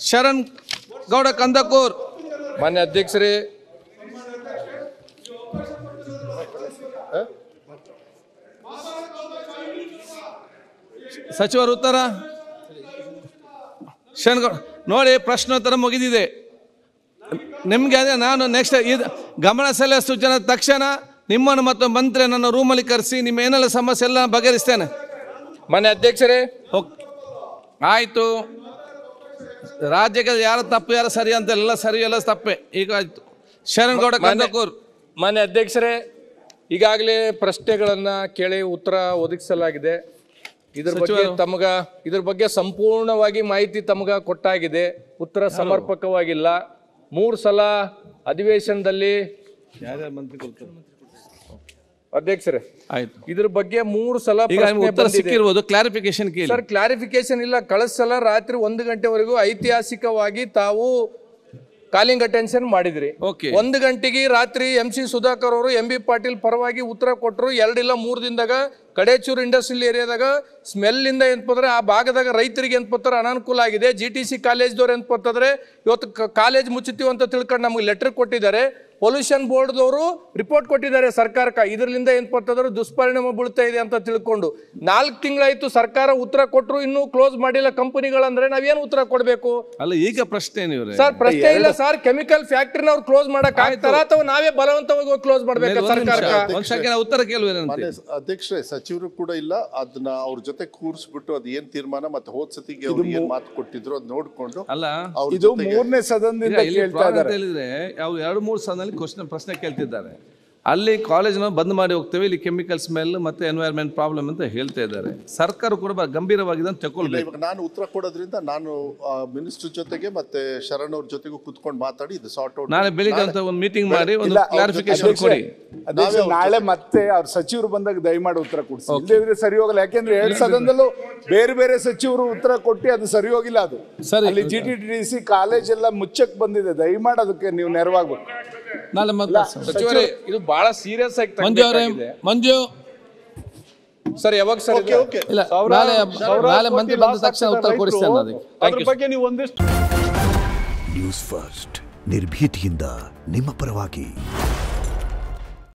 ಶರಣ್ ಗೌಡ ಕಂದಕೂರ್. ಮಾನ್ಯ ಅಧ್ಯಕ್ಷರೇ, ಸಚಿವರು ಉತ್ತರ. ಶರಣ್ ಗೌಡ ನೋಡಿ, ಪ್ರಶ್ನೋತ್ತರ ಮುಗಿದಿದೆ. ನಿಮಗೆ ಅದೇ ನಾನು ನೆಕ್ಸ್ಟ್ ಇದು ಗಮನ ಸೆಳೆಯುವ ಸೂಚನೆ ತಕ್ಷಣ ನಿಮ್ಮನ್ನು ಮತ್ತು ಮಂತ್ರಿಯನ್ನು ರೂಮಲ್ಲಿ ಕರೆಸಿ ನಿಮ್ಮ ಏನೆಲ್ಲ ಸಮಸ್ಯೆ ಎಲ್ಲ ಬಗೆಹರಿಸ್ತೇನೆ. ಮಾನ್ಯ ಅಧ್ಯಕ್ಷರೇ, ಆಯಿತು. ರಾಜ್ಯಕ್ಕೆ ಯಾರು ತಪ್ಪು ಯಾರು ಸರಿ ಅಂತ ಎಲ್ಲ ಸರಿ ಎಲ್ಲ ತಪ್ಪೆ. ಈಗ ಆಯಿತು. ಶರಣ್ ಗೌಡ ಕಂದಕೂರ್. ಮಾನ್ಯ ಅಧ್ಯಕ್ಷರೇ, ಈಗಾಗಲೇ ಪ್ರಶ್ನೆಗಳನ್ನು ಕೇಳಿ ಉತ್ತರ ಒದಗಿಸಲಾಗಿದೆ. ಇದ್ರ ಬಗ್ಗೆ ಸಂಪೂರ್ಣವಾಗಿ ಮಾಹಿತಿ ತಮಗ ಕೊಟ್ಟಾಗಿದೆ. ಉತ್ತರ ಸಮರ್ಪಕವಾಗಿಲ್ಲ. 3 ಸಲ ಅಧಿವೇಶನದಲ್ಲಿ ಅಧ್ಯಕ್ಷರೇ ಆಯ್ತು. ಇದ್ರ ಬಗ್ಗೆ 3 ಸಲ ಉತ್ತರ ಸಿಕ್ಕಿರ್ಬೋದು. ಕ್ಲಾರಿಫಿಕೇಶನ್ ಕೇಳಿ ಸರ್. ಕ್ಲಾರಿಫಿಕೇಶನ್ ಇಲ್ಲ. ಕಳೆದ ಸಲ ರಾತ್ರಿ 1 ಗಂಟೆವರೆಗೂ ಐತಿಹಾಸಿಕವಾಗಿ ತಾವು ಕಾಲಿಂಗ್ ಅಟೆನ್ಷನ್ ಮಾಡಿದ್ರಿ. 1 ಗಂಟೆಗೆ ರಾತ್ರಿ MC ಸುಧಾಕರ್ ಅವರು MB ಪಾಟೀಲ್ ಪರವಾಗಿ ಉತ್ತರ ಕೊಟ್ಟರು. 2 ಇಲ್ಲ 3 ದಿನದಾಗ ಕಡೇಚೂರು ಇಂಡಸ್ಟ್ರಿಯಲ್ ಏರಿಯಾದಾಗ ಸ್ಮೆಲ್ಲಿಂದ ಏನ್ಪಂದ್ರೆ ಆ ಭಾಗದಾಗ ರೈತರಿಗೆ ಏನ್ಪತ್ತಾರೆ ಅನಾನುಕೂಲ ಆಗಿದೆ. GTC ಕಾಲೇಜ್ದವ್ರು ಏನ್ಪತ್ತಂದ್ರೆ ಇವತ್ತು ಕಾಲೇಜ್ ಮುಚ್ಚುತ್ತೀವಿ ಅಂತ ತಿಳ್ಕೊಂಡು ನಮಗೆ ಲೆಟರ್ ಕೊಟ್ಟಿದ್ದಾರೆ. ಪೊಲ್ಯೂಷನ್ ಬೋರ್ಡ್ದವರು ರಿಪೋರ್ಟ್ ಕೊಟ್ಟಿದ್ದಾರೆ ಸರ್ಕಾರಕ್ಕೆ. ಇದರಿಂದ ಏನ್ಪತ್ತಂದ್ರೆ ದುಷ್ಪರಿಣಾಮ ಬೀಳ್ತಾ ಇದೆ ಅಂತ ತಿಳ್ಕೊಂಡು 4 ತಿಂಗಳಾಯ್ತು ಸರ್ಕಾರ ಉತ್ತರ ಕೊಟ್ಟರು, ಇನ್ನೂ ಕ್ಲೋಸ್ ಮಾಡಿಲ್ಲ ಕಂಪನಿಗಳಂದ್ರೆ ನಾವೇನು ಉತ್ತರ ಕೊಡಬೇಕು? ಅಲ್ಲ, ಈಗ ಪ್ರಶ್ನೆ ಸರ್ ಪ್ರಶ್ನೆ ಇಲ್ಲ ಸರ್. ಕೆಮಿಕಲ್ ಫ್ಯಾಕ್ಟರಿನ ಅವ್ರು ಕ್ಲೋಸ್ ಮಾಡಕ್ ಆಗ್ತಾರ ಅಥವಾ ನಾವೇ ಬಲವಂತವಾಗಿ ಕ್ಲೋಸ್ ಮಾಡ್ಬೇಕು ಸರ್ಕಾರ? ಉತ್ತರ ಕೇಳುವ ಅಧ್ಯಕ್ಷರೇ, ಸಚಿವರು ಕೂಡ ಇಲ್ಲ. ಅದನ್ನ ಅವ್ರ ಜೊತೆ ಕೂರಿಸ್ಬಿಟ್ಟು ಅದ್ ಏನ್ ತೀರ್ಮಾನ ಮತ್ತೆ ಹೋದ್ ಸತಿಗೆ ಅವ್ರು ಏನ್ ಮಾತು ಕೊಟ್ಟಿದ್ರು ಅದ್ ನೋಡ್ಕೊಂಡು ಅಲ್ಲ, ಇದು 3ನೇ ಸದನದಿಂದ ಕೇಳ್ತಾ ಇದ್ದಾರೆ. ಹೇಳಿದ್ರೆ ಯಾವ 2-3 ಸದನದಲ್ಲಿ ಪ್ರಶ್ನೆ ಕೇಳ್ತಿದ್ದಾರೆ. ಅಲ್ಲಿ ಕಾಲೇಜ್ನ ಬಂದ್ ಮಾಡಿ ಹೋಗ್ತೇವೆ, ಇಲ್ಲಿ ಕೆಮಿಕಲ್ ಸ್ಮೆಲ್ ಮತ್ತೆ ಎನ್ವೈರ್ಮೆಂಟ್ ಪ್ರಾಬ್ಲಮ್ ಅಂತ ಹೇಳ್ತಾ ಇದ್ದಾರೆ. ಸರ್ಕಾರ ಕೂಡ ಗಂಭೀರವಾಗಿ ತಗೊಳ್ಬೇಕು. ನಾನು ಉತ್ತರ ಕೊಡೋದ್ರಿಂದ ನಾನು ಮಿನಿಸ್ಟರ್ ಜೊತೆಗೆ ಮತ್ತೆ ಶರಣ್ ಅವ್ರ ಜೊತೆಗೂ ಕುತ್ಕೊಂಡು ಮಾತಾಡಿ ಇದು ಸಾರ್ಟ್ ಔಟ್ ನಾಳೆ ಬೆಳಿಗ್ಗೆ ಅಂತ ಒಂದು ಮೀಟಿಂಗ್ ಮಾಡಿ ಒಂದು ಕ್ಲಾರಿಫಿಕೇಶನ್ ಕೊಡಿ. ನಾಳೆ ಮತ್ತೆ ಅವ್ರ ಸಚಿವರು ಬಂದಾಗ ದಯಮಾಡಿ ಉತ್ತರ ಕೊಡಿಸಿ. ಇಲ್ಲದಿದ್ರೆ ಸರಿ ಹೋಗಲ್ಲ. ಯಾಕೆಂದ್ರೆ 2 ಸದನದಲ್ಲೂ ಬೇರೆ ಬೇರೆ ಸಚಿವರು ಉತ್ತರ ಕೊಟ್ಟು ಅದು ಸರಿ ಹೋಗಿಲ್ಲ. ಅದು ಅಲ್ಲಿ GTTC ಕಾಲೇಜ್ ಎಲ್ಲ ಮುಚ್ಚಕ್ ಬಂದಿದೆ. ದಯಮಾಡಿ ಅದಕ್ಕೆ ನೀವು ನೆರವಾಗಬೇಕು. ನಾಳೆ ಸಚಿವರೇ, ಇದು ಬಹಳ ಸೀರಿಯಸ್ ಆಗಿ ಮಂಜು ಸರ್ ಯಾವಾಗ ಸರ್ ಇಲ್ಲ, ನಾಳೆ ಮಂತ್ರಿ ಬಂದ ತಕ್ಷಣ ಉತ್ತರ ಕೊಡಿಸ್ತೇನೆ ಅದ್ರ ಬಗ್ಗೆ ನೀವು ಒಂದಿಷ್ಟು. ನ್ಯೂಸ್ ಫಸ್ಟ್ ನಿರ್ಭೀತಿಯಿಂದ ನಿಮ್ಮ ಪರವಾಗಿ.